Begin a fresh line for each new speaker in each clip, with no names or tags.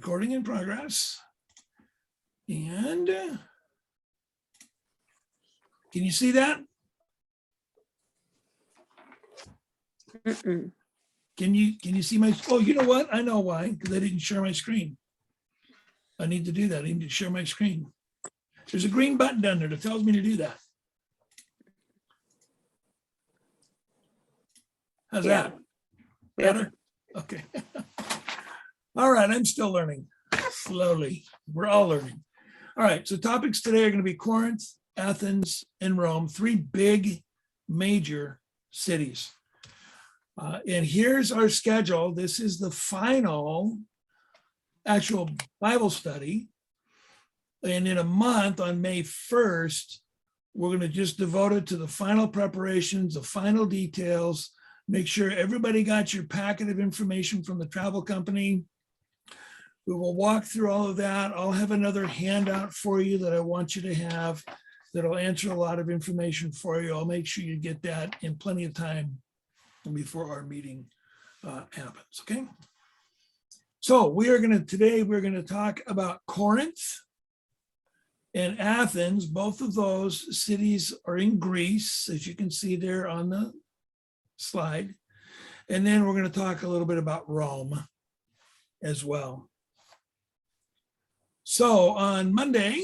Recording in progress. And can you see that?
Mm-mm.
Can you see my, oh, you know what? I know why, because I didn't share my screen. I need to do that. I need to share my screen. There's a green button down there that tells me to do that. How's
Yeah.
that? Better? Okay. All right, I'm still learning slowly. We're all learning. All right, so topics today are going to be Corinth, Athens, and Rome, three big major cities. And here's our schedule. This is the final actual Bible study. And in a month, on May 1st, we're going to just devote it to the final preparations, the final details, make sure everybody got your packet of information from the travel company. We will walk through all of that. I'll have another handout for you that I want you to have that'll answer a lot of information for you. I'll make sure you get that in plenty of time before our meeting happens, okay? So today we're going to talk about Corinth and Athens. Both of those cities are in Greece, as you can see there on the slide. And then we're going to talk a little bit about Rome as well. So on Monday,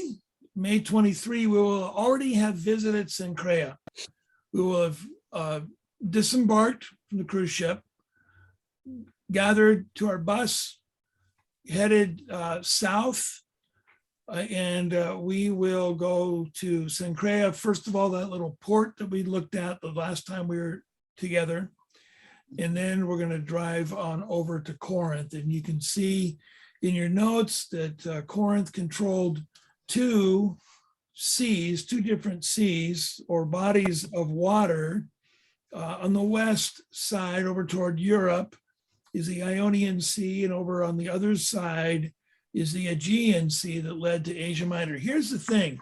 May 23, we will already have visited Cenchrea. We will have disembarked from the cruise ship, gathered to our bus, headed south, and we will go to Cenchrea. First of all, that little port that we looked at the last time we were together. And then we're going to drive on over to Corinth. And you can see in your notes that Corinth controlled two different seas or bodies of water. On the west side, over toward Europe, is the Ionian Sea, and over on the other side is the Aegean Sea that led to Asia Minor. Here's the thing,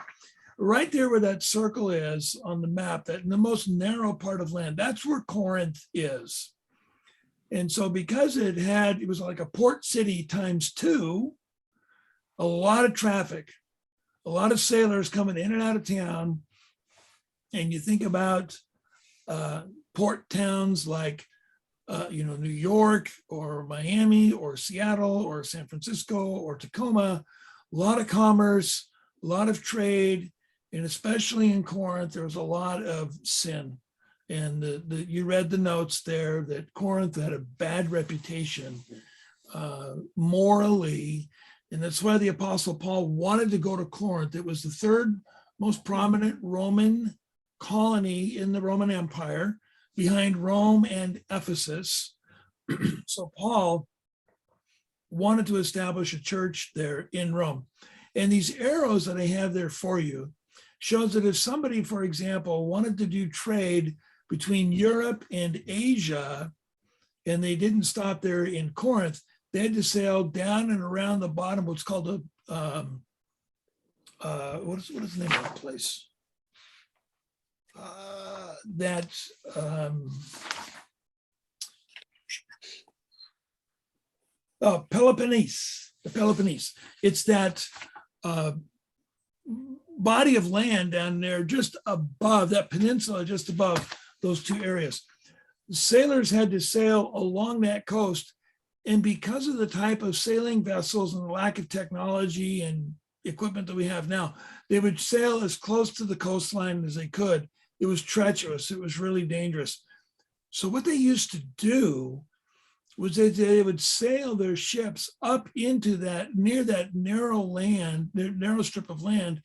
right there where that circle is on the map, that in the most narrow part of land, that's where Corinth is. And so because it was like a port city times two, a lot of traffic, a lot of sailors coming in and out of town. And you think about port towns like New York or Miami or Seattle or San Francisco or Tacoma, a lot of commerce, a lot of trade, and especially in Corinth, there was a lot of sin. And you read the notes there that Corinth had a bad reputation morally, and that's why the Apostle Paul wanted to go to Corinth. It was the third most prominent Roman colony in the Roman Empire, behind Rome and Ephesus. So Paul wanted to establish a church there in Rome. And these arrows that I have there for you shows that if somebody, for example, wanted to do trade between Europe and Asia, and they didn't stop there in Corinth, they had to sail down and around the bottom, what's called what is the name of that place? Peloponnese, the Peloponnese. It's that body of land down there just above, that peninsula just above those two areas. The sailors had to sail along that coast, and because of the type of sailing vessels and the lack of technology and equipment that we have now, they would sail as close to the coastline as they could. It was treacherous. It was really dangerous. So what they used to do was that they would sail their ships up into that, near that narrow land, their narrow strip of land.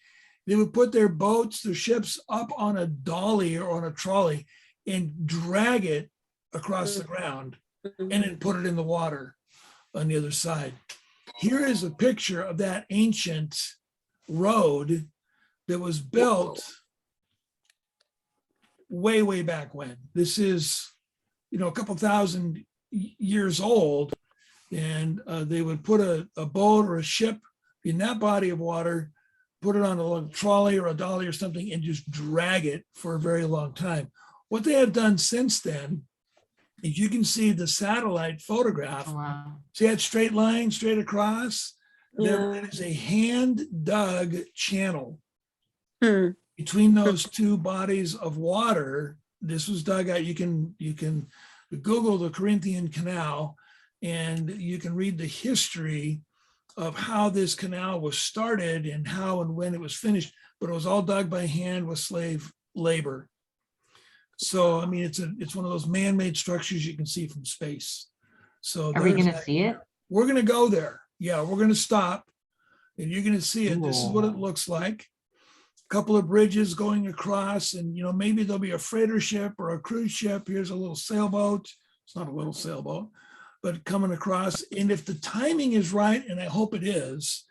They would put their boats, their ships up on a dolly or on a trolley and drag it across the ground and then put it in the water on the other side. Here is a picture of that ancient road that was built way back when. This is, a couple thousand years old, and they would put a boat or a ship in that body of water, put it on a trolley or a dolly or something, and just drag it for a very long time. What they have done since then is you can see the satellite photograph.
Wow.
See that straight line straight across? That is a hand dug channel
Hmm.
between those two bodies of water. This was dug out. You can Google the Corinthian Canal, and you can read the history of how this canal was started and how and when it was finished. But it was all dug by hand with slave labor. So I mean, it's one of those man-made structures you can see from space. So
Are we
there's
going to
that.
see it?
We're going to go there. Yeah, we're going to stop, and you're going to see it. This is what it
Cool.
looks like. A couple of bridges going across, and maybe there'll be a freighter ship or a cruise ship. Here's a little sailboat. It's not a little sailboat, but coming across. And if the timing is right, and I hope it is,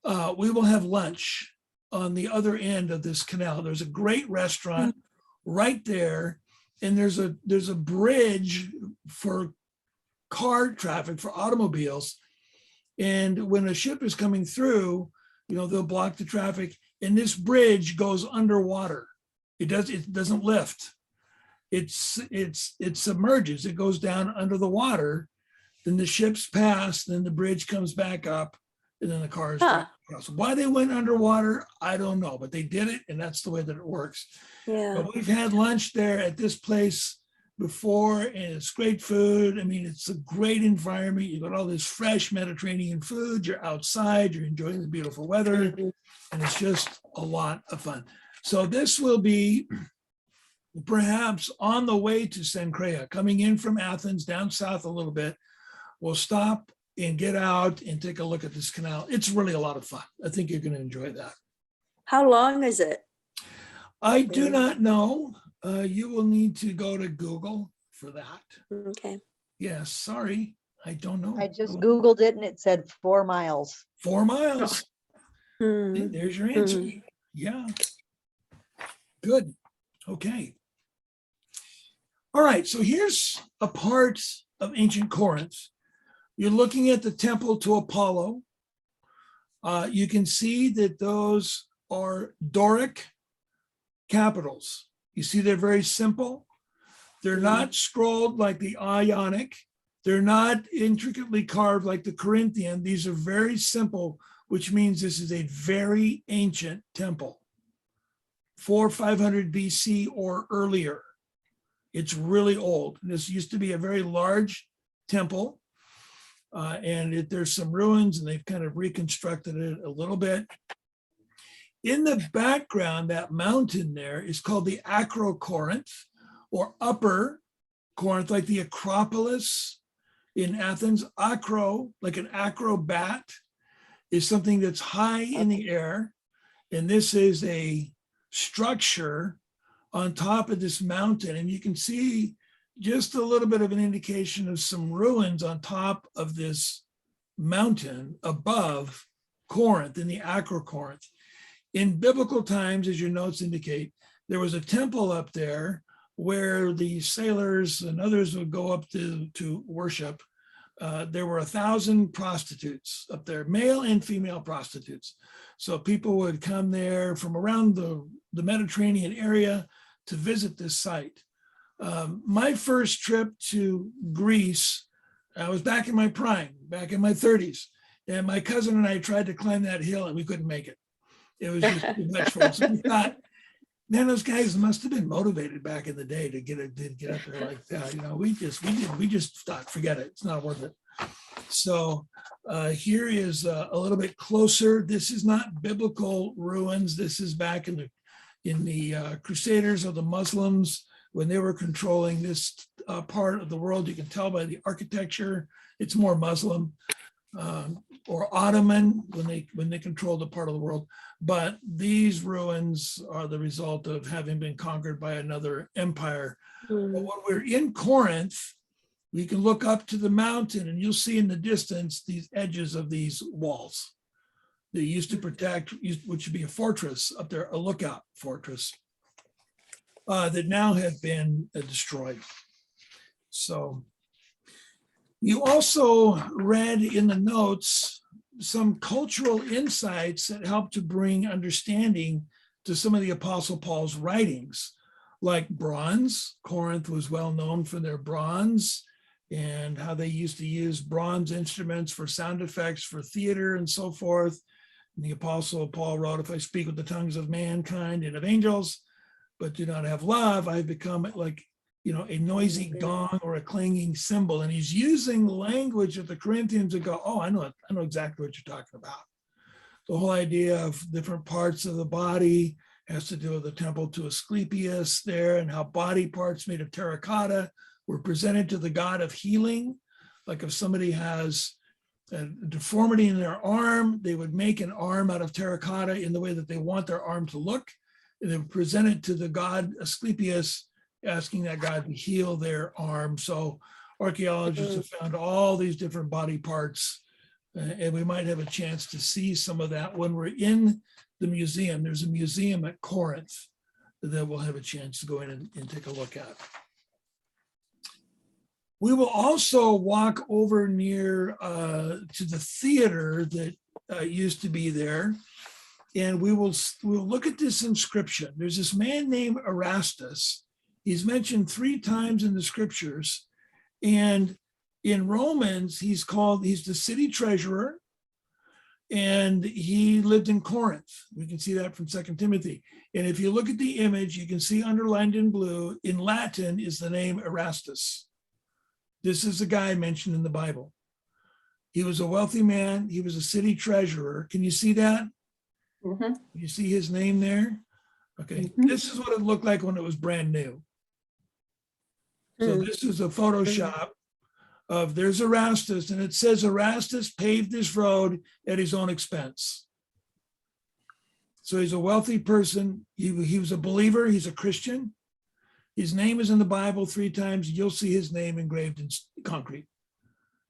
we will have lunch on the other end of this canal. There's a great restaurant right there, and there's a bridge for car traffic, for automobiles. And when a ship is coming through, they'll block the traffic, and this bridge goes underwater. It doesn't lift. It submerges. It goes down under the water. Then the ships pass, then the bridge comes back up, and then the cars drive across. Why they went underwater, I don't know, but they did it, and that's the way that it works.
Yeah.
But we've had lunch there at this place before, and it's great food. I mean, it's a great environment. You got all this fresh Mediterranean food. You're outside, you're enjoying the beautiful weather, and it's just a lot of fun. So this will be perhaps on the way to Sancrea, coming in from Athens down south a little bit. We'll stop and get out and take a look at this canal. It's really a lot of fun. I think you're going to enjoy that.
How long is it?
I do not know. You will need to go to Google for that.
Okay.
Yes, sorry, I don't know.
I just Googled it and it said 4 miles.
4 miles.
Hmm.
There's your answer. Yeah. Good. Okay. All right. So here's a part of ancient Corinth. You're looking at the temple to Apollo. You can see that those are Doric capitals. You see, they're very simple. They're not scrolled like the Ionic. They're not intricately carved like the Corinthian. These are very simple, which means this is a very ancient temple, 400-500 BC or earlier. It's really old. This used to be a very large temple, and there's some ruins, and they've kind of reconstructed it a little bit. In the background, that mountain there is called the Acrocorinth, or Upper Corinth, like the Acropolis in Athens. Acro, like an acrobat, is something that's high in the air. And this is a structure on top of this mountain. And you can see just a little bit of an indication of some ruins on top of this mountain above Corinth, in the Acrocorinth. In biblical times, as your notes indicate, there was a temple up there where the sailors and others would go up to worship. There were 1,000 prostitutes up there, male and female prostitutes. So people would come there from around the Mediterranean area to visit this site. My first trip to Greece, I was back in my prime, back in my 30s. And my cousin and I tried to climb that hill, and we couldn't make it. It was just too much for us. So we thought, man, those guys must have been motivated back in the day to get up there like that. We just thought, forget it. It's not worth it. So here is a little bit closer. This is not biblical ruins. This is back in the Crusaders or the Muslims when they were controlling this part of the world. You can tell by the architecture, it's more Muslim. Or Ottoman when they controlled a part of the world. But these ruins are the result of having been conquered by another empire. But when we're in Corinth, we can look up to the mountain, and you'll see in the distance these edges of these walls. They used to protect, which would be a fortress up there, a lookout fortress, that now have been destroyed. So you also read in the notes some cultural insights that help to bring understanding to some of the Apostle Paul's writings, like bronze. Corinth was well known for their bronze, and how they used to use bronze instruments for sound effects for theater and so forth. And the Apostle Paul wrote, if I speak with the tongues of mankind and of angels, but do not have love, I've become like, a noisy gong or a clanging cymbal. And he's using language of the Corinthians to go, oh, I know exactly what you're talking about. The whole idea of different parts of the body has to do with the temple to Asclepius there, and how body parts made of terracotta were presented to the god of healing. Like if somebody has a deformity in their arm, they would make an arm out of terracotta in the way that they want their arm to look. And they would present it to the god Asclepius, asking that god to heal their arm. So archaeologists have found all these different body parts, and we might have a chance to see some of that when we're in the museum. There's a museum at Corinth that we'll have a chance to go in and take a look at. We will also walk over near to the theater that used to be there, and we'll look at this inscription. There's this man named Erastus. He's mentioned 3 times in the scriptures, and in Romans, he's the city treasurer, and he lived in Corinth. We can see that from 2 Timothy. And if you look at the image, you can see underlined in blue, in Latin is the name Erastus. This is the guy mentioned in the Bible. He was a wealthy man. He was a city treasurer. Can you see that?
Mm-hmm.
You see his name there? Okay. This is what it looked like when it was brand new. So this is a Photoshop of, there's Erastus, and it says Erastus paved this road at his own expense. So he's a wealthy person. He was a believer. He's a Christian. His name is in the Bible 3 times. You'll see his name engraved in concrete,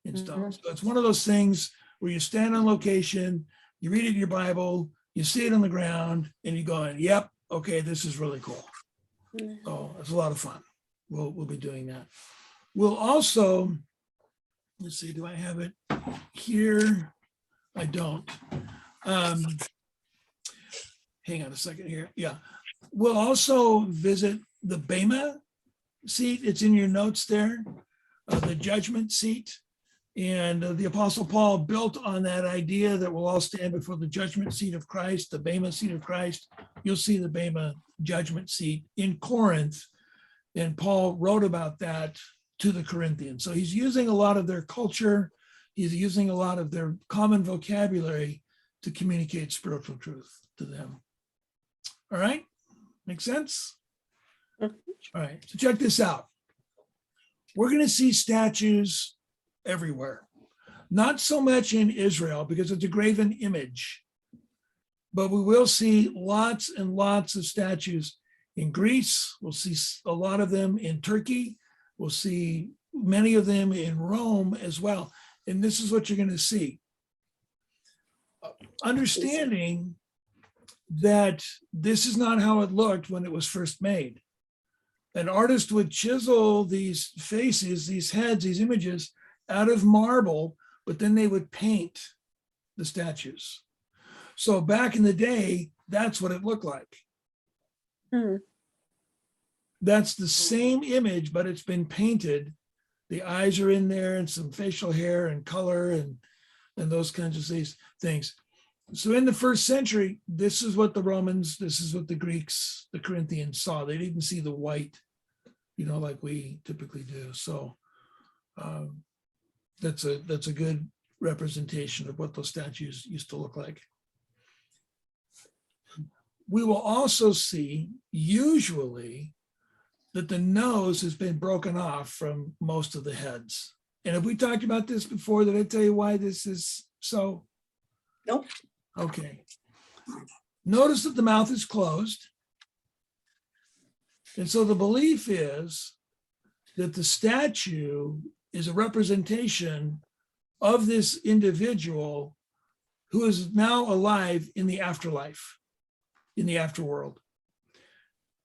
in stone. So it's one of those things where you stand on location, you read it in your Bible, you see it on the ground, and you go, yep, okay, this is really cool. So it's a lot of fun. We'll be doing that. We'll also, let's see, do I have it here? I don't. Hang on a second here. Yeah. We'll also visit the Bema seat. It's in your notes there, the judgment seat. And the Apostle Paul built on that idea that we'll all stand before the judgment seat of Christ, the Bema seat of Christ. You'll see the Bema judgment seat in Corinth. And Paul wrote about that to the Corinthians. So he's using a lot of their culture. He's using a lot of their common vocabulary to communicate spiritual truth to them. All right, make sense? All right, so check this out. We're going to see statues everywhere. Not so much in Israel because it's a graven image, but we will see lots and lots of statues in Greece. We'll see a lot of them in Turkey. We'll see many of them in Rome as well. And this is what you're going to see. Understanding that this is not how it looked when it was first made. An artist would chisel these faces, these heads, these images out of marble, but then they would paint the statues. So back in the day, that's what it looked like. That's the same image, but it's been painted. The eyes are in there and some facial hair and color and those kinds of things. So in the first century, this is what the Romans, this is what the Greeks, the Corinthians saw. They didn't see the white, like we typically do. So that's a good representation of what those statues used to look like. We will also see, usually, that the nose has been broken off from most of the heads. And have we talked about this before? Did I tell you why this is so?
Nope.
Okay. Notice that the mouth is closed. And so the belief is that the statue is a representation of this individual who is now alive in the afterlife, in the afterworld.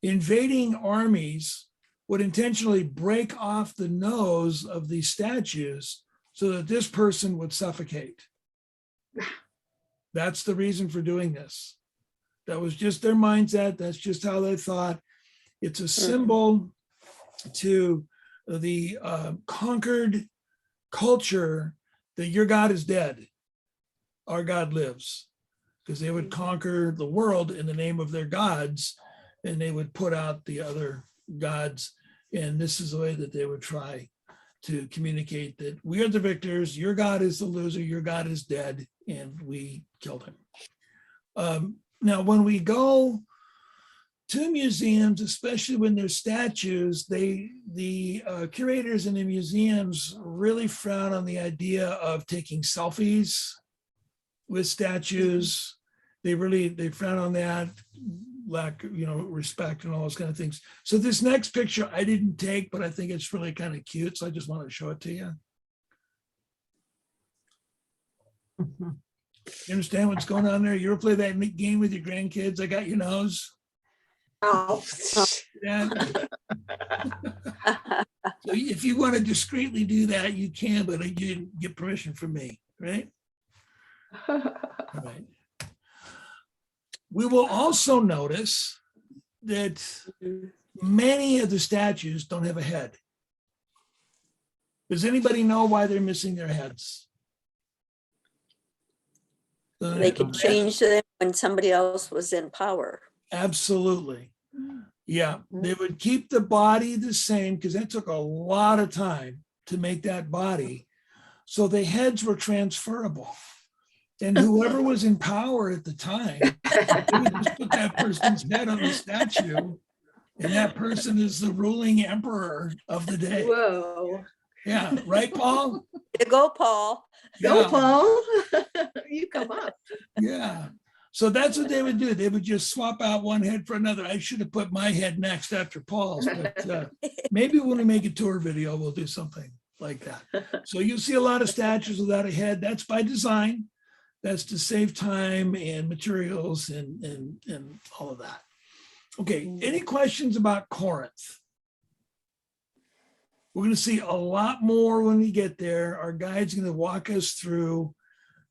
Invading armies would intentionally break off the nose of these statues so that this person would suffocate. That's the reason for doing this. That was just their mindset. That's just how they thought. It's a symbol to the conquered culture that your God is dead, our God lives, because they would conquer the world in the name of their gods, and they would put out the other gods. And this is the way that they would try to communicate that we are the victors, your God is the loser, your God is dead, and we killed him. Now, when we go to museums, especially when there's statues, the curators in the museums really frown on the idea of taking selfies with statues. They frown on that, lack, respect and all those kind of things. So this next picture I didn't take, but I think it's really kind of cute. So I just want to show it to you. You understand what's going on there? You ever play that game with your grandkids? I got your nose.
Oh.
Yeah. So if you want to discreetly do that, you can, but you didn't get permission from me, right? All right. We will also notice that many of the statues don't have a head. Does anybody know why they're missing their heads?
They could change them when somebody else was in power.
Absolutely. Yeah, they would keep the body the same because that took a lot of time to make that body. So the heads were transferable. And whoever was in power at the time, they would just put that person's head on the statue, and that person is the ruling emperor of the day.
Whoa.
Yeah, right, Paul?
You go, Paul.
Go,
Yeah.
Paul. You come up.
Yeah. So that's what they would do. They would just swap out one head for another. I should have put my head next after Paul's, but maybe when we make a tour video, we'll do something like that. So you'll see a lot of statues without a head. That's by design. That's to save time and materials and all of that. Okay, any questions about Corinth? We're going to see a lot more when we get there. Our guide's going to walk us through.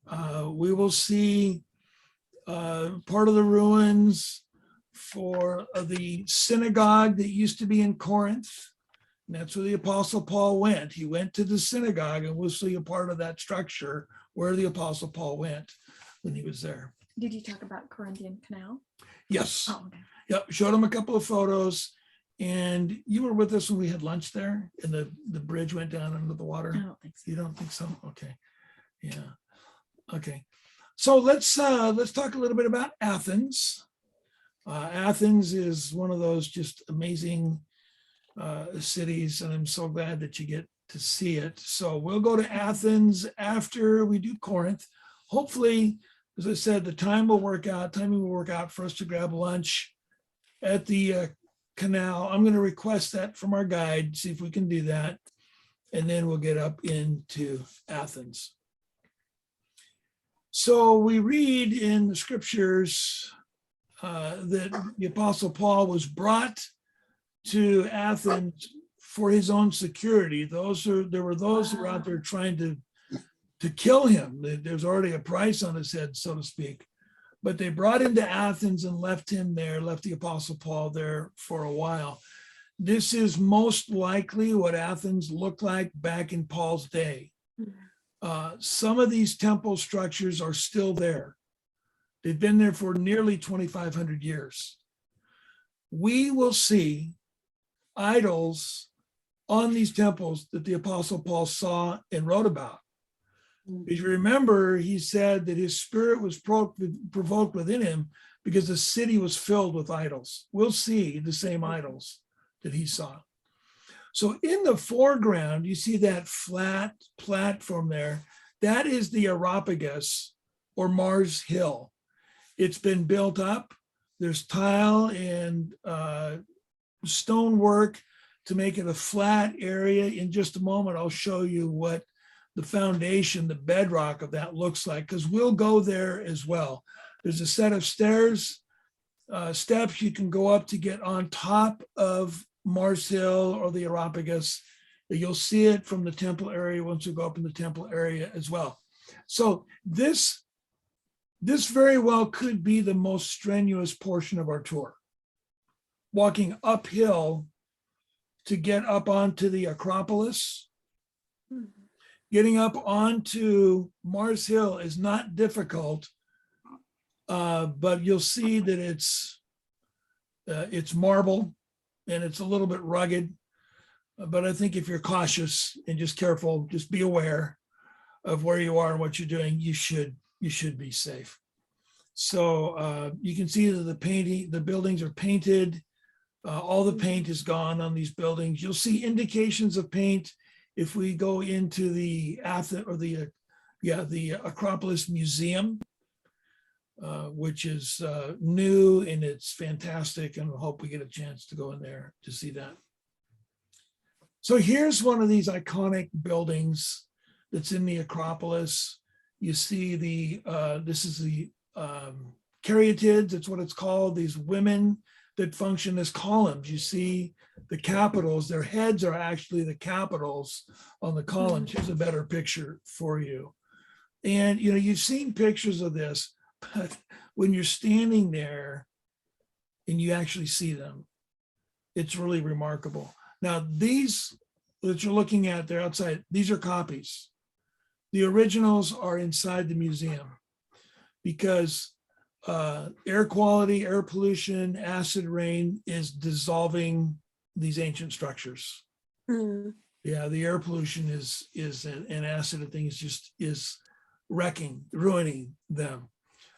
We will see part of the ruins for the synagogue that used to be in Corinth. And that's where the Apostle Paul went. He went to the synagogue, and we'll see a part of that structure where the Apostle Paul went when he was there.
Did you talk about Corinthian Canal?
Yes.
Oh, okay.
Yep. Showed him a couple of photos. And you were with us when we had lunch there and the bridge went down under the water.
I don't think so.
You don't think so? Okay. Yeah. Okay. So let's talk a little bit about Athens. Athens is one of those just amazing cities, and I'm so glad that you get to see it. So we'll go to Athens after we do Corinth. Hopefully, as I said, the timing will work out for us to grab lunch at the canal. I'm going to request that from our guide, see if we can do that. And then we'll get up into Athens. So we read in the scriptures that the Apostle Paul was brought to Athens for his own security. There were those who were out there trying to kill him. There's already a price on his head, so to speak. But they brought him to Athens and left him there, left the Apostle Paul there for a while. This is most likely what Athens looked like back in Paul's day. Some of these temple structures are still there. They've been there for nearly 2,500 years. We will see idols on these temples that the Apostle Paul saw and wrote about. If you remember, he said that his spirit was provoked within him because the city was filled with idols. We'll see the same idols that he saw. So in the foreground, you see that flat platform there. That is the Areopagus, or Mars Hill. It's been built up. There's tile and stonework to make it a flat area. In just a moment, I'll show you what the foundation, the bedrock of that looks like, because we'll go there as well. There's a set of steps you can go up to get on top of Mars Hill or the Areopagus. You'll see it from the temple area once you go up in the temple area as well. So this very well could be the most strenuous portion of our tour. Walking uphill to get up onto the Acropolis.
Mhm.
Getting up onto Mars Hill is not difficult, but you'll see that it's marble and it's a little bit rugged. But I think if you're cautious and just careful, just be aware of where you are and what you're doing, you should be safe. So you can see that the buildings are painted. All the paint is gone on these buildings. You'll see indications of paint if we go into the Acropolis Museum, which is new and it's fantastic, and I hope we get a chance to go in there to see that. So here's one of these iconic buildings that's in the Acropolis. You see this is the caryatids, that's what it's called, these women that function as columns. You see the capitals, their heads are actually the capitals on the columns. Here's a better picture for you. And you've seen pictures of this, but when you're standing there and you actually see them, it's really remarkable. Now, these that you're looking at, they're outside, these are copies. The originals are inside the museum because air quality, air pollution, acid rain is dissolving these ancient structures.
Mhm.
Yeah, the air pollution is an acid thing is ruining them.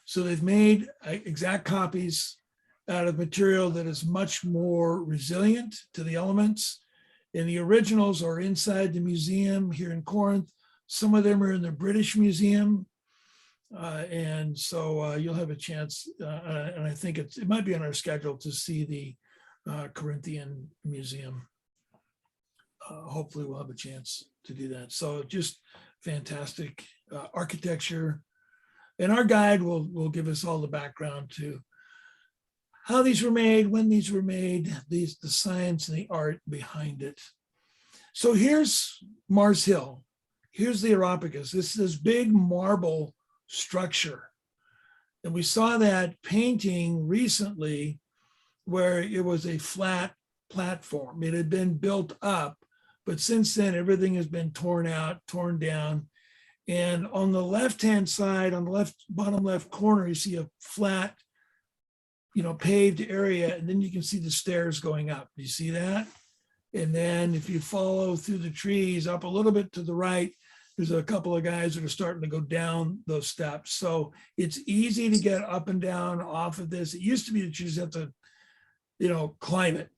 So they've made exact copies out of material that is much more resilient to the elements. And the originals are inside the museum here in Corinth. Some of them are in the British Museum. And so you'll have a chance, and I think it might be on our schedule to see the Corinthian Museum. Hopefully we'll have a chance to do that. So just fantastic architecture. And our guide will give us all the background to how these were made, when these were made, the science and the art behind it. So here's Mars Hill. Here's the Areopagus. This is this big marble structure. And we saw that painting recently where it was a flat platform. It had been built up, but since then everything has been torn out, torn down. And on the left-hand side, on the bottom left corner, you see a flat, paved area, and then you can see the stairs going up. Do you see that? And then if you follow through the trees up a little bit to the right, there's a couple of guys that are starting to go down those steps. So it's easy to get up and down off of this. It used to be that you just have to, climb it.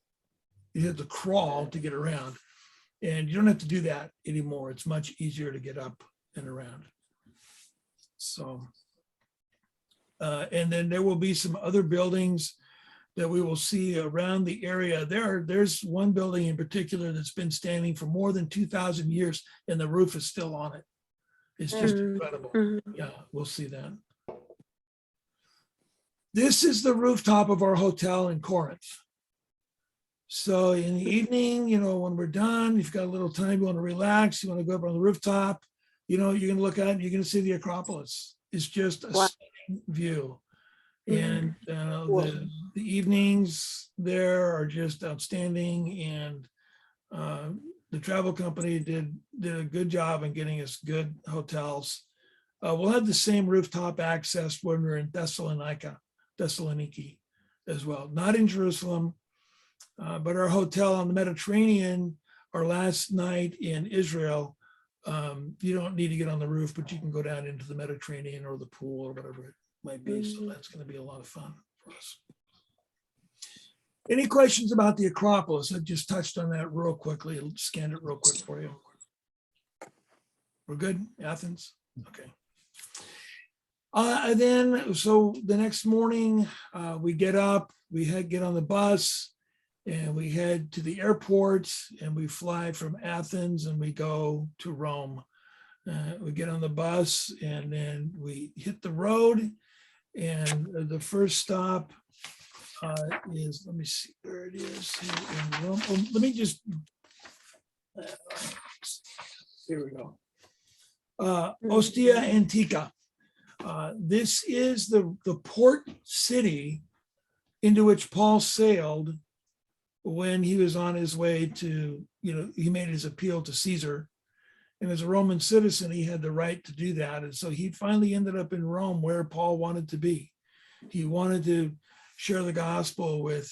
You have to crawl to get around. And you don't have to do that anymore. It's much easier to get up and around. So, and then there will be some other buildings that we will see around the area. There's one building in particular that's been standing for more than 2,000 years and the roof is still on it. It's just incredible. Yeah, we'll see that. This is the rooftop of our hotel in Corinth. So in the evening, when we're done, you've got a little time, you want to relax, you want to go up on the rooftop, you're going to look out and you're going to see the Acropolis. It's just a stunning view. And the evenings there are just outstanding. And the travel company did a good job in getting us good hotels. We'll have the same rooftop access when we're in Thessaloniki as well. Not in Jerusalem, but our hotel on the Mediterranean, our last night in Israel, you don't need to get on the roof, but you can go down into the Mediterranean or the pool or whatever it might be. So that's going to be a lot of fun for us. Any questions about the Acropolis? I just touched on that real quickly. I'll scan it real quick for you. We're good? Athens? Okay. And then, so the next morning, we get up, we get on the bus, and we head to the airport, and we fly from Athens, and we go to Rome. We get on the bus, and then we hit the road, and the first stop is, let me see where it is here in Rome. Oh, let me just, here we go. Ostia Antica. This is the port city into which Paul sailed when he was on his way to, he made his appeal to Caesar. And as a Roman citizen, he had the right to do that. And so he finally ended up in Rome where Paul wanted to be. He wanted to share the gospel with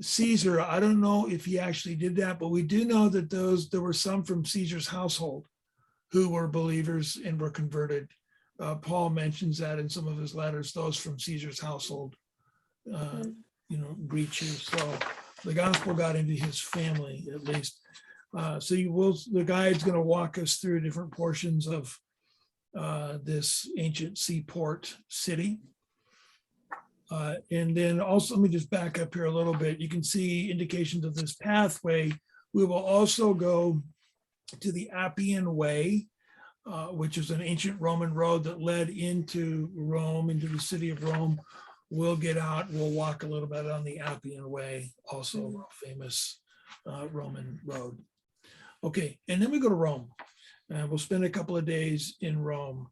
Caesar. I don't know if he actually did that, but we do know that there were some from Caesar's household who were believers and were converted. Paul mentions that in some of his letters, those from Caesar's household, greet you. So the gospel got into his family at least. So the guide's going to walk us through different portions of this ancient seaport city. And then also, let me just back up here a little bit. You can see indications of this pathway. We will also go to the Appian Way, which is an ancient Roman road that led into Rome, into the city of Rome. We'll get out, we'll walk a little bit on the Appian Way, also a famous Roman road. Okay, and then we go to Rome. We'll spend a couple of days in Rome.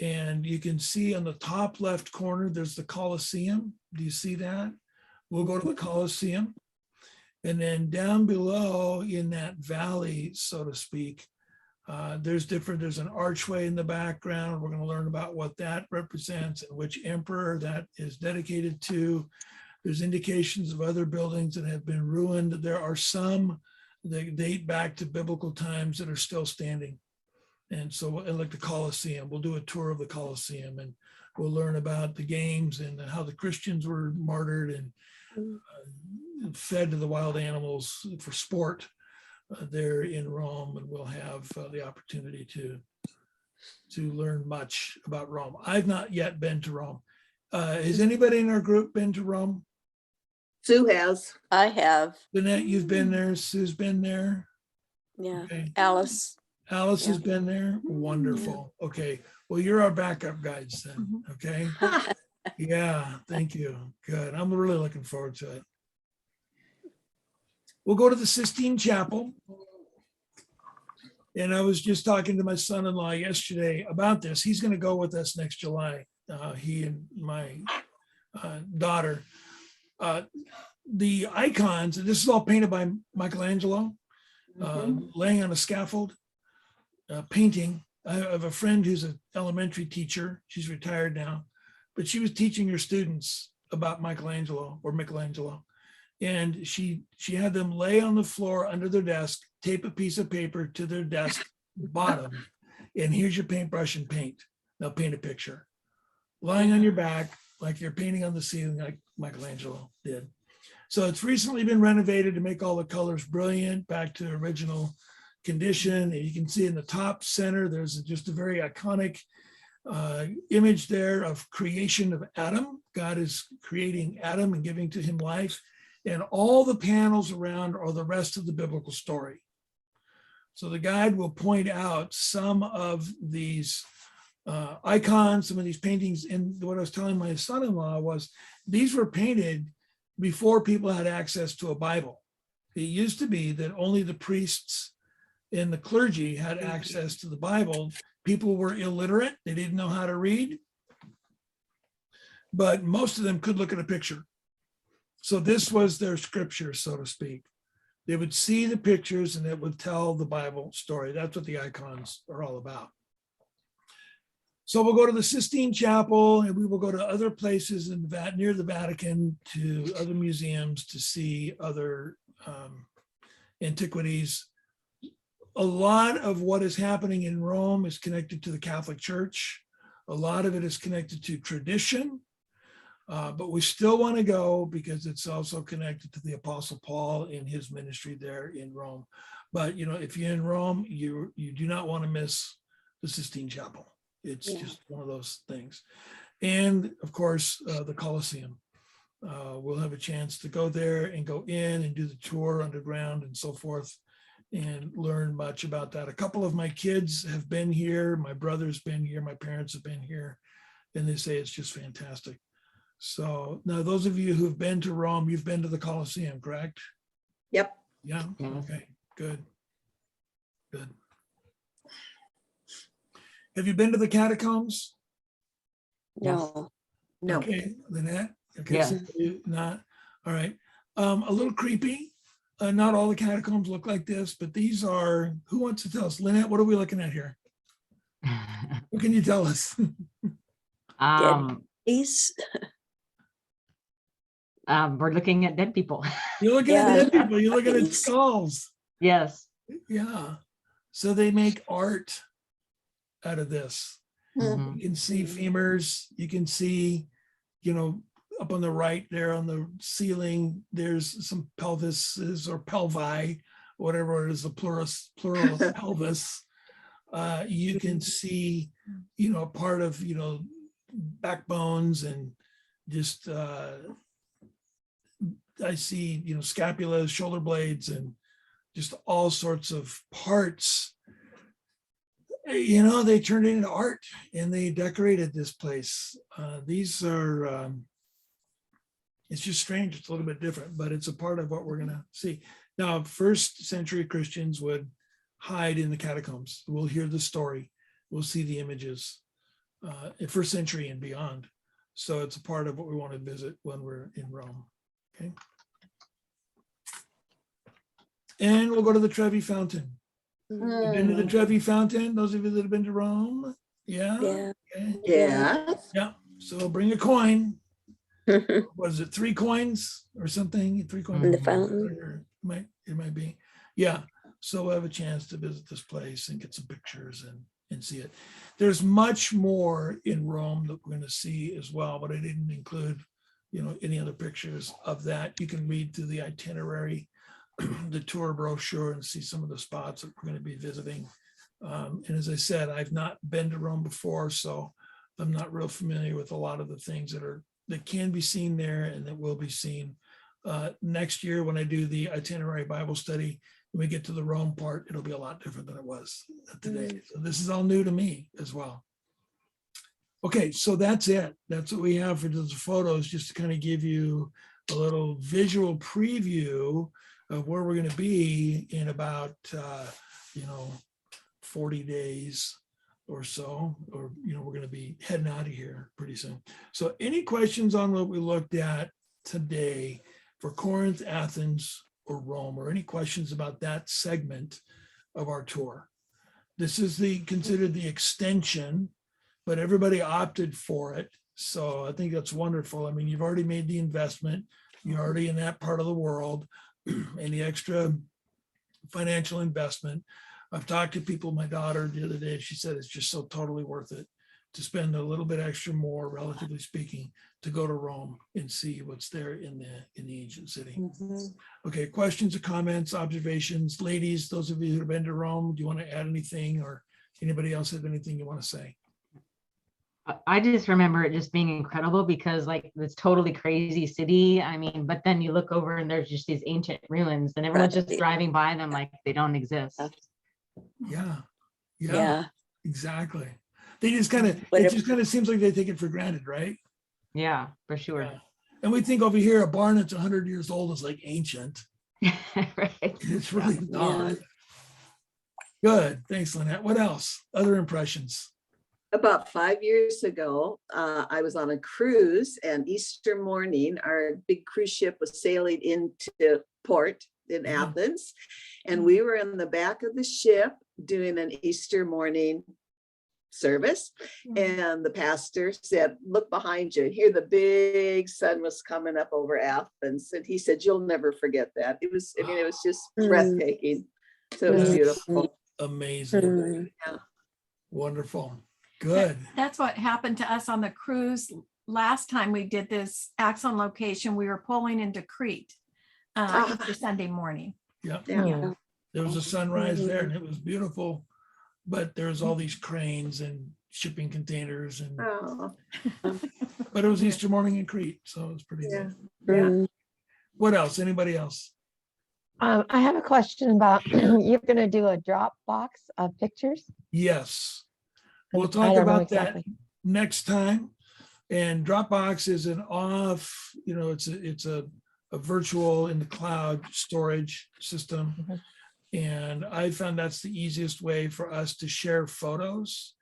And you can see on the top left corner, there's the Colosseum. Do you see that? We'll go to the Colosseum. And then down below in that valley, so to speak, there's an archway in the background. We're going to learn about what that represents and which emperor that is dedicated to. There's indications of other buildings that have been ruined. There are some that date back to biblical times that are still standing. And so, like the Colosseum, we'll do a tour of the Colosseum and we'll learn about the games and how the Christians were martyred and fed to the wild animals for sport there in Rome. And we'll have the opportunity to learn much about Rome. I've not yet been to Rome. Has anybody in our group been to Rome?
Sue has.
I have,
Lynette, you've been there. Sue's been there.
yeah.
Okay.
Alice.
Alice has
Yeah.
been there. Wonderful. Okay. Well, you're our backup guides then. Okay. Yeah. Thank you. Good. I'm really looking forward to it. We'll go to the Sistine Chapel. And I was just talking to my son-in-law yesterday about this. He's going to go with us next July. He and my daughter. The icons, and this is all painted by Michelangelo, laying on a scaffold. Painting. I have a friend who's an elementary teacher. She's retired now, but she was teaching her students about Michelangelo. And she had them lay on the floor under their desk, tape a piece of paper to their desk bottom, and here's your paintbrush and paint. Now paint a picture. Lying on your back, like you're painting on the ceiling like Michelangelo did. So it's recently been renovated to make all the colors brilliant, back to original condition. And you can see in the top center, there's just a very iconic image there of creation of Adam. God is creating Adam and giving to him life. And all the panels around are the rest of the biblical story. So the guide will point out some of these icons, some of these paintings. And what I was telling my son-in-law was these were painted before people had access to a Bible. It used to be that only the priests and the clergy had access to the Bible. People were illiterate. They didn't know how to read, but most of them could look at a picture. So this was their scripture, so to speak. They would see the pictures and it would tell the Bible story. That's what the icons are all about. So we'll go to the Sistine Chapel and we will go to other places in near the Vatican, to other museums to see other antiquities. A lot of what is happening in Rome is connected to the Catholic Church. A lot of it is connected to tradition, but we still want to go because it's also connected to the Apostle Paul in his ministry there in Rome. But if you're in Rome, you do not want to miss the Sistine Chapel. It's just one of those things. And of course, the Colosseum. We'll have a chance to go there and go in and do the tour underground and so forth, and learn much about that. A couple of my kids have been here. My brother's been here. My parents have been here, and they say it's just fantastic. So now those of you who've been to Rome, you've been to the Colosseum, correct?
Yep.
Yeah. Okay, good. Good. Have you been to the catacombs?
No.
No.
Okay, Lynette. Okay,
Yeah.
so not. All right. A little creepy. Not all the catacombs look like this, but these are, who wants to tell us? Lynette, what are we looking at here? What can you tell us?
He's,
We're looking at dead people.
You're looking at
Yeah.
dead people, you're looking at
Bodies.
skulls.
Yes.
Yeah. So they make art out of this.
Mhm.
You can see femurs, you can see, up on the right there on the ceiling, there's some pelvises or pelvi, whatever it is, the plural of pelvis. You can see, part of, backbones and just, I see, scapulas, shoulder blades, and just all sorts of parts. They turned it into art and they decorated this place. These are, it's just strange. It's a little bit different, but it's a part of what we're going to see. Now, first century Christians would hide in the catacombs. We'll hear the story. We'll see the images in first century and beyond. So it's a part of what we want to visit when we're in Rome. Okay. And we'll go to the Trevi Fountain. You've been to the Trevi Fountain, those of you that have been to Rome? Yeah?
yeah.
Okay.
Yeah.
Yeah. So bring a coin. Was it 3 coins or something? 3 coins.
In the fountain.
Or it might be. Yeah. So we'll have a chance to visit this place and get some pictures and see it. There's much more in Rome that we're going to see as well, but I didn't include, any other pictures of that. You can read through the itinerary, the tour brochure, and see some of the spots that we're going to be visiting. And as I said, I've not been to Rome before, so I'm not real familiar with a lot of the things that can be seen there and that will be seen. Next year, when I do the itinerary Bible study, when we get to the Rome part, it'll be a lot different than it was today. So this is all new to me as well. Okay, so that's it. That's what we have for those photos, just to kind of give you a little visual preview of where we're going to be in about, 40 days or so, or, we're going to be heading out of here pretty soon. So any questions on what we looked at today for Corinth, Athens, or Rome, or any questions about that segment of our tour? This is considered the extension, but everybody opted for it. So I think that's wonderful. I mean, you've already made the investment. You're already in that part of the world. Any extra financial investment. I've talked to people, my daughter the other day, she said it's just so totally worth it to spend a little bit extra more, relatively speaking, to go to Rome and see what's there in the ancient city. Okay, questions or comments, observations? Ladies, those of you who have been to Rome, do you want to add anything, or anybody else have anything you want to say?
I just remember it just being incredible because this totally crazy city. I mean, but then you look over and there's just these ancient ruins and everyone's just driving by them like they don't exist.
Yeah, exactly. They just kind of, it just kind of seems like they take it for granted, right?
Yeah, for sure.
Yeah. And we think over here, a barn that's 100 years old is like ancient.
Right.
It's really not. Good. Thanks, Lynette. What else? Other impressions?
About 5 years ago, I was on a cruise, and Easter morning, our big cruise ship was sailing into port in Athens. And we were in the back of the ship doing an Easter morning service. And the pastor said, look behind you. Here the big sun was coming up over Athens. And he said, you'll never forget that. It was just breathtaking. So it was beautiful.
Amazing.
Yeah.
Wonderful. Good.
That's what happened to us on the cruise. Last time we did this Axon location, we were pulling into Crete Easter Sunday morning.
Yeah.
Yeah.
There was a sunrise there and it was beautiful, but there's all these cranes and shipping containers and
Oh,
but it was Easter morning in Crete, so it was pretty
yeah.
good. What else? Anybody else?
I have a question about, you're going to do a Dropbox of pictures?
Yes. We'll
I
talk
don't know
about
exactly.
that next time. And Dropbox is an off, it's a virtual in the cloud storage system. And I found that's the easiest way for us to share photos.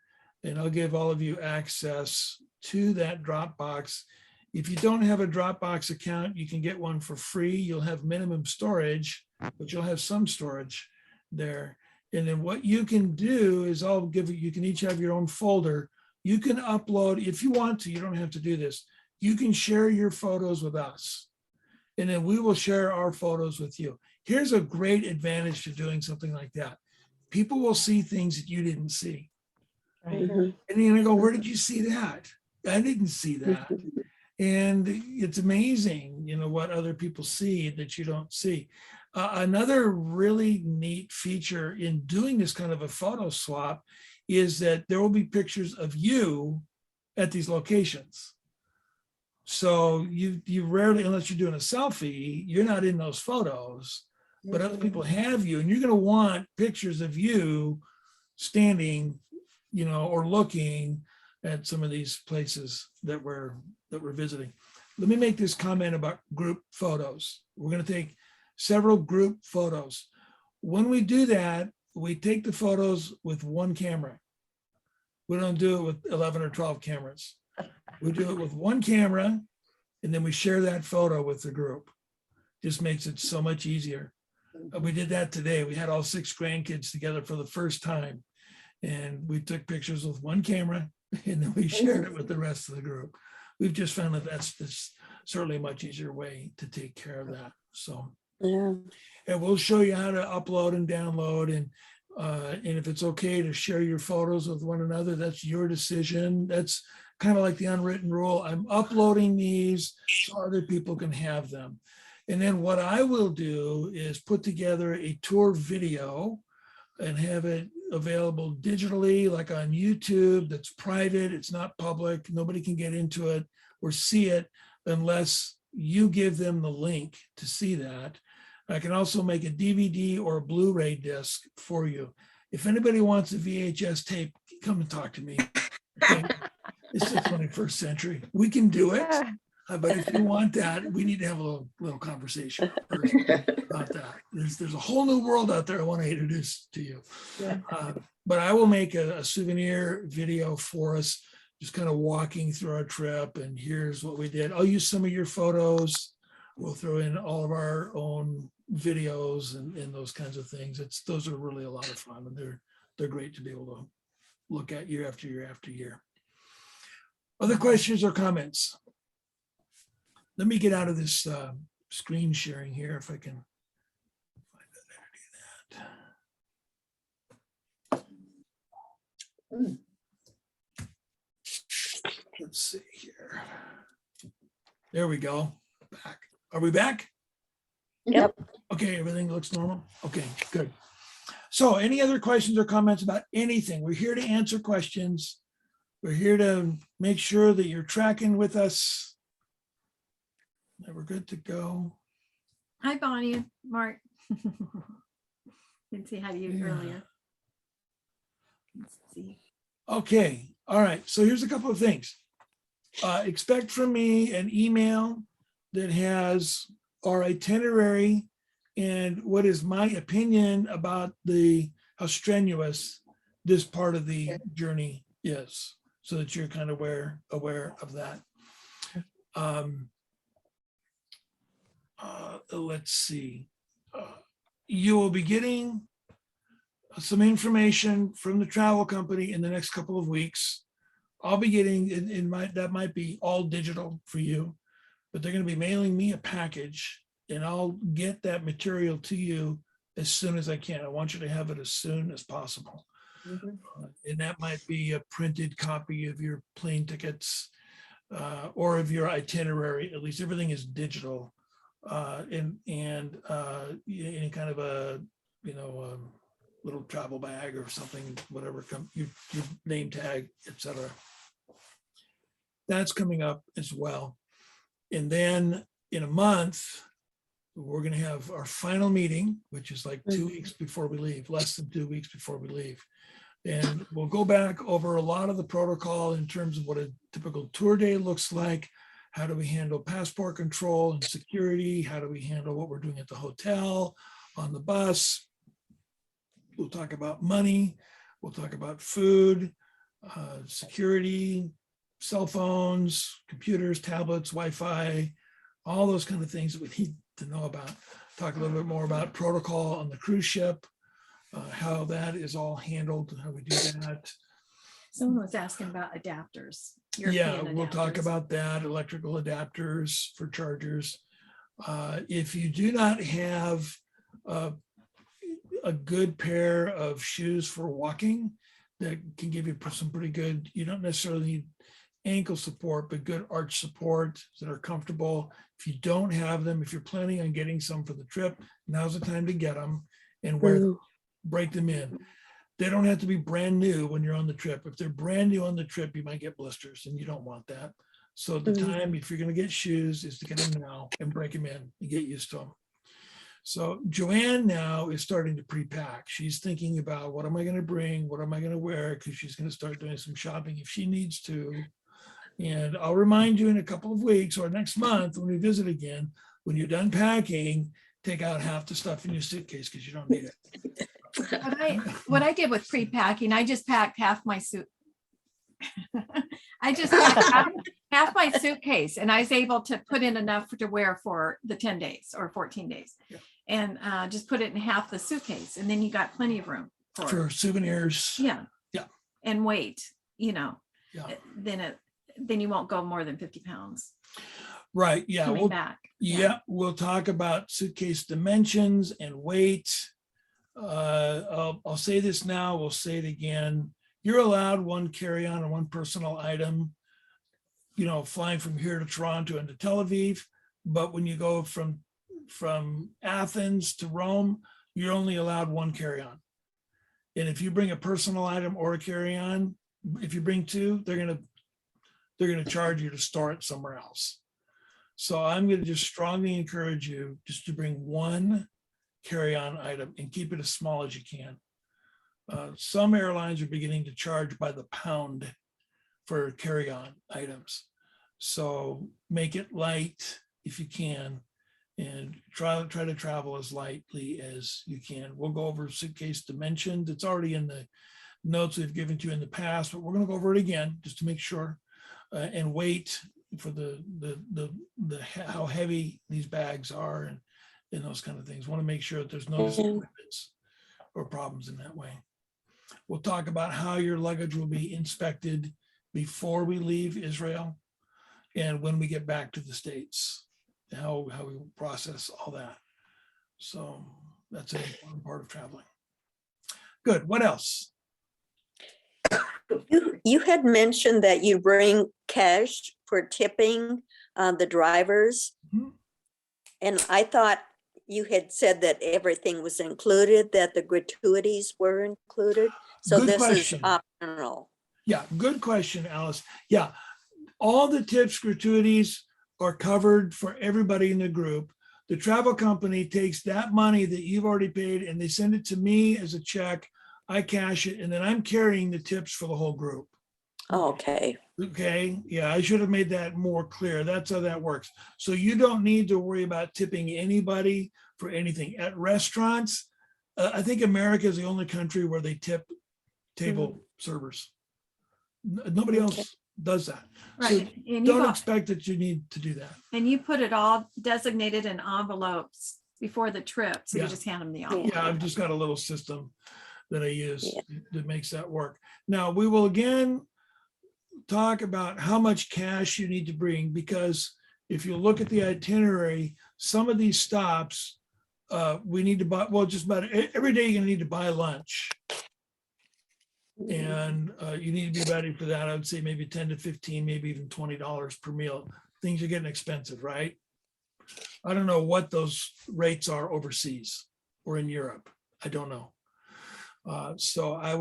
And I'll give all of you access to that Dropbox. If you don't have a Dropbox account, you can get one for free. You'll have minimum storage, but you'll have some storage there. And then what you can do is you can each have your own folder. You can upload, if you want to, you don't have to do this. You can share your photos with us. And then we will share our photos with you. Here's a great advantage to doing something like that. People will see things that you didn't see.
Right.
Mhm.
And you're gonna go, where did you see that? I didn't see that. And it's amazing, what other people see that you don't see. Another really neat feature in doing this kind of a photo swap is that there will be pictures of you at these locations. So you rarely, unless you're doing a selfie, you're not in those photos, but other people have you, and you're going to want pictures of you standing, or looking at some of these places that we're visiting. Let me make this comment about group photos. We're going to take several group photos. When we do that, we take the photos with one camera. We don't do it with 11 or 12 cameras. We do it with one camera, and then we share that photo with the group. Just makes it so much easier. We did that today. We had all 6 grandkids together for the first time, and we took pictures with one camera, and then we shared it with the rest of the group. We've just found that that's certainly a much easier way to take care of that. So,
Yeah.
and we'll show you how to upload and download, and if it's okay to share your photos with one another, that's your decision. That's kind of like the unwritten rule. I'm uploading these so other people can have them. And then what I will do is put together a tour video and have it available digitally, like on YouTube. That's private, it's not public, nobody can get into it or see it unless you give them the link to see that. I can also make a DVD or a Blu-ray disc for you. If anybody wants a VHS tape, come and talk to me. Okay? It's the 21st century. We can do it. But if you want that, we need to have a little conversation first about that. There's a whole new world out there I want to introduce to you.
Yeah.
But I will make a souvenir video for us, just kind of walking through our trip, and here's what we did. I'll use some of your photos. We'll throw in all of our own videos and those kinds of things. Those are really a lot of fun, and they're great to be able to look at year after year after year. Other questions or comments? Let me get out of this screen sharing here if I can find a way to do that. Let's see here. There we go. Back. Are we back?
Yep.
Okay, everything looks normal. Okay, good. So any other questions or comments about anything? We're here to answer questions. We're here to make sure that you're tracking with us. That we're good to go.
Hi, Bonnie and Mark. Didn't say hi to you
Yeah.
earlier. Let's see.
Okay, all right. So here's a couple of things. Expect from me an email that has our itinerary and what is my opinion about how strenuous this part of the journey is, so that you're kind of aware of that. Let's see. You will be getting some information from the travel company in the next couple of weeks. I'll be getting, that might be all digital for you, but they're going to be mailing me a package, and I'll get that material to you as soon as I can. I want you to have it as soon as possible. And that might be a printed copy of your plane tickets or of your itinerary. At least everything is digital. And any kind of a little travel bag or something, whatever, your name tag, etc. That's coming up as well. And then in a month, we're going to have our final meeting, which is like 2 weeks before we leave, less than 2 weeks before we leave. And we'll go back over a lot of the protocol in terms of what a typical tour day looks like. How do we handle passport control and security? How do we handle what we're doing at the hotel, on the bus? We'll talk about money. We'll talk about food, security, cell phones, computers, tablets, Wi-Fi, all those kind of things that we need to know about. talk a little bit more about protocol on the cruise ship, how that is all handled, how we do that.
Someone was asking about adapters.
Yeah,
European
we'll talk
adapters.
about that, electrical adapters for chargers. If you do not have a good pair of shoes for walking that can give you some pretty good, you don't necessarily need ankle support, but good arch support that are comfortable. If you don't have them, if you're planning on getting some for the trip, now's the time to get them and wear them, break them in. They don't have to be brand new when you're on the trip. If they're brand new on the trip, you might get blisters and you don't want that. So the time, if you're going to get shoes, is to get them now and break them in and get used to them. So Joanne now is starting to pre-pack. She's thinking about what am I going to bring? What am I going to wear? Because she's going to start doing some shopping if she needs to. And I'll remind you in a couple of weeks or next month when we visit again, when you're done packing, take out half the stuff in your suitcase because you don't need it.
What I did with pre-packing, I just packed half my suit. I just packed half my suitcase and I was able to put in enough to wear for the 10 days or 14 days.
Yeah.
And just put it in half the suitcase and then you got plenty of room
For souvenirs.
yeah.
Yeah.
And weight,
Yeah.
then you won't go more than 50 pounds
Right. Yeah.
coming back.
Yeah, we'll talk about suitcase dimensions and weight. I'll say this now, we'll say it again. You're allowed one carry-on and one personal item, flying from here to Toronto and to Tel Aviv. But when you go from Athens to Rome, you're only allowed one carry-on. And if you bring a personal item or a carry-on, if you bring two, they're gonna charge you to store it somewhere else. So I'm going to just strongly encourage you just to bring one carry-on item and keep it as small as you can. Some airlines are beginning to charge by the pound for carry-on items. So make it light if you can and try to travel as lightly as you can. We'll go over suitcase dimensions. It's already in the notes we've given to you in the past, but we're going to go over it again just to make sure. And weight for the how heavy these bags are and those kind of things. Want to make sure that there's no disappointments or problems in that way. We'll talk about how your luggage will be inspected before we leave Israel and when we get back to the States, how we process all that. So that's an important part of traveling. Good. What else?
You had mentioned that you bring cash for tipping the drivers.
Mhm.
And I thought you had said that everything was included, that the gratuities were included. So
Good
this
question.
is optional.
Yeah, good question, Alice. Yeah, all the tips, gratuities are covered for everybody in the group. The travel company takes that money that you've already paid and they send it to me as a check. I cash it and then I'm carrying the tips for the whole group.
Okay.
Okay, yeah, I should have made that more clear. That's how that works. So you don't need to worry about tipping anybody for anything. At restaurants, I think America is the only country where they tip table servers. Nobody else does that. So
Right. And
don't expect that you need to do that.
you put it all designated in envelopes before the trip. So
Yeah.
you just hand them the envelope.
Yeah, I've just got a little system that I use
Yeah.
that makes that work. Now, we will again talk about how much cash you need to bring, because if you look at the itinerary, some of these stops, we need to buy, well, just about every day you're gonna need to buy lunch. And you need to be ready for that. I would say maybe 10 to 15, maybe even $20 per meal. Things are getting expensive, right? I don't know what those rates are overseas or in Europe. I don't know. So I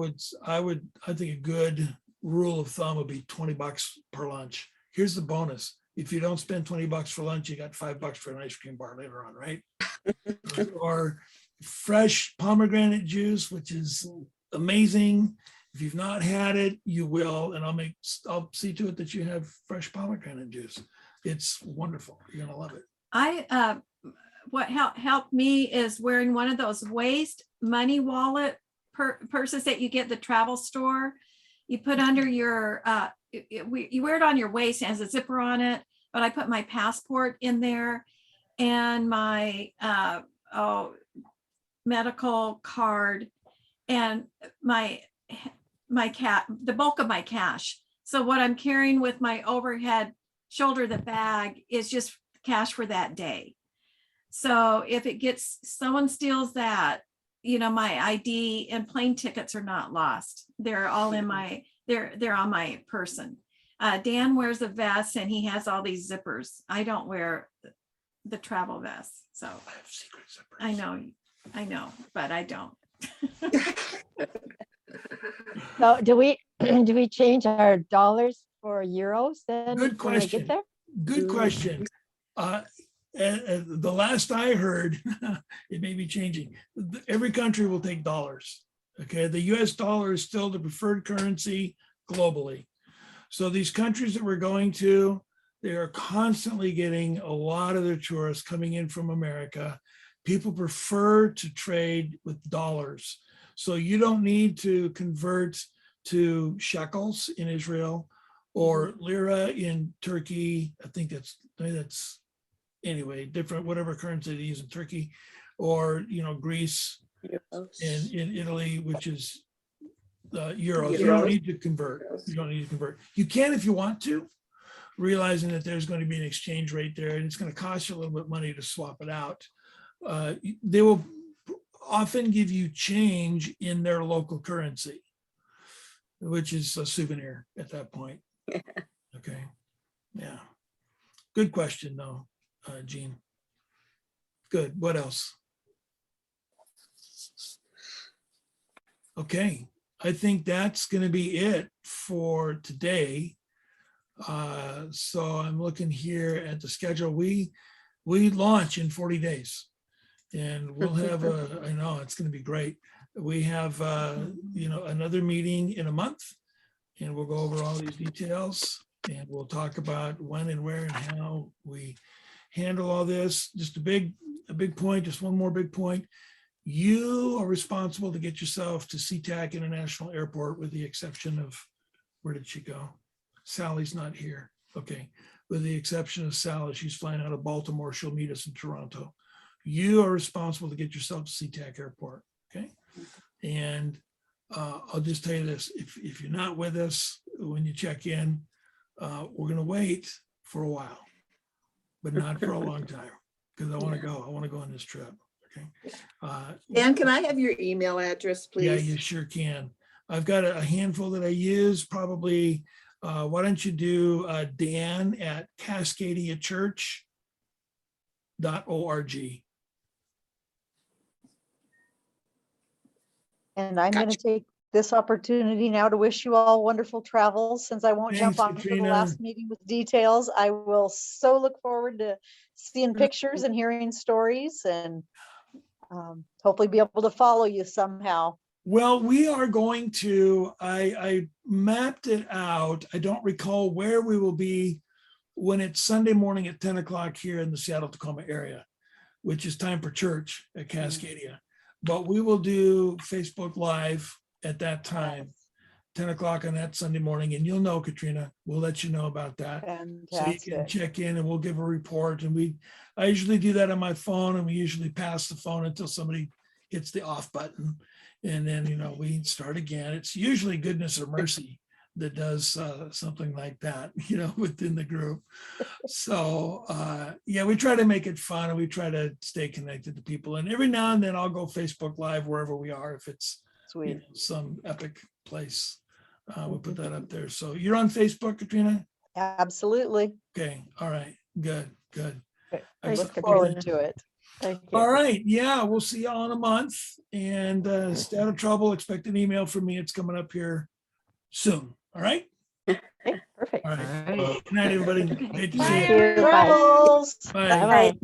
think a good rule of thumb would be $20 per lunch. Here's the bonus. If you don't spend $20 for lunch, you got $5 for an ice cream bar later on, right? Or fresh pomegranate juice, which is amazing. If you've not had it, you will, and I'll see to it that you have fresh pomegranate juice. It's wonderful. You're gonna love it.
What helped me is wearing one of those waist money wallet purses that you get at the travel store. You put under your, you wear it on your waist, it has a zipper on it, but I put my passport in there and my medical card and the bulk of my cash. So what I'm carrying with my overhead shoulder, the bag, is just cash for that day. So if someone steals that, my ID and plane tickets are not lost. They're all in they're on my person. Dan wears a vest and he has all these zippers. I don't wear the travel vest. So
I have secret zippers.
I know, but I don't.
So do we change our dollars for euros then?
Good
when we get
question.
there?
Good question. The last I heard, it may be changing. Every country will take dollars. Okay, the US dollar is still the preferred currency globally. So these countries that we're going to, they are constantly getting a lot of their tourists coming in from America. People prefer to trade with dollars. So you don't need to convert to shekels in Israel or lira in Turkey. I think that's anyway, different, whatever currency they use in Turkey, or, Greece and in Italy, which is euros. You don't need to convert. You don't need to convert. You can if you want to, realizing that there's going to be an exchange rate there and it's going to cost you a little bit of money to swap it out. They will often give you change in their local currency, which is a souvenir at that point. Okay. Yeah. Good question though, Jean. Good. What else? Okay. I think that's going to be it for today. So I'm looking here at the schedule. We launch in 40 days. And we'll have I know it's going to be great. We have, another meeting in a month and we'll go over all these details and we'll talk about when and where and how we handle all this. Just a big point, just one more big point. You are responsible to get yourself to SeaTac International Airport with the exception of, where did she go? Sally's not here. Okay. With the exception of Sally, she's flying out of Baltimore. She'll meet us in Toronto. You are responsible to get yourself to SeaTac Airport, okay? And I'll just tell you this, if you're not with us when you check in, we're gonna wait for a while, but not for a long time, because I wanna go on this trip, okay?
Dan, can I have your email address, please?
Yeah, you sure can. I've got a handful that I use, probably, why don't you do dan@cascadiachurch.org.
And I'm going
Gotcha.
to take this opportunity now to wish you all wonderful travels. Since I won't
Thanks,
jump on for the
Katrina.
last meeting with details, I will so look forward to seeing pictures and hearing stories and hopefully be able to follow you somehow.
Well, we are going to, I mapped it out. I don't recall where we will be when it's Sunday morning at 10 o'clock here in the Seattle Tacoma area, which is time for church at Cascadia. But we will do Facebook Live at that time, 10 o'clock on that Sunday morning. And you'll know, Katrina, we'll let you know about that. So you can
Fantastic.
check in and we'll give a report. And I usually do that on my phone and we usually pass the phone until somebody hits the off button. And then, we start again. It's usually goodness or mercy that does something like that, within the group. So, we try to make it fun and we try to stay connected to people. And every now and then I'll go Facebook Live wherever we are, if it's
Sweet.
some epic place. We'll put that up there. So you're on Facebook, Katrina?
Absolutely.
Okay. All right. Good.
I
Excellent.
look forward to it. Thank you.
All right. Yeah, we'll see y'all in a month. And stay out of trouble. Expect an email from me. It's coming up here soon. All right.
Okay, perfect.
All
All
right.
right.
Good night, everybody. Great to see
Thank
you.
you. Bye.
Travels.
Bye.
Bye-bye.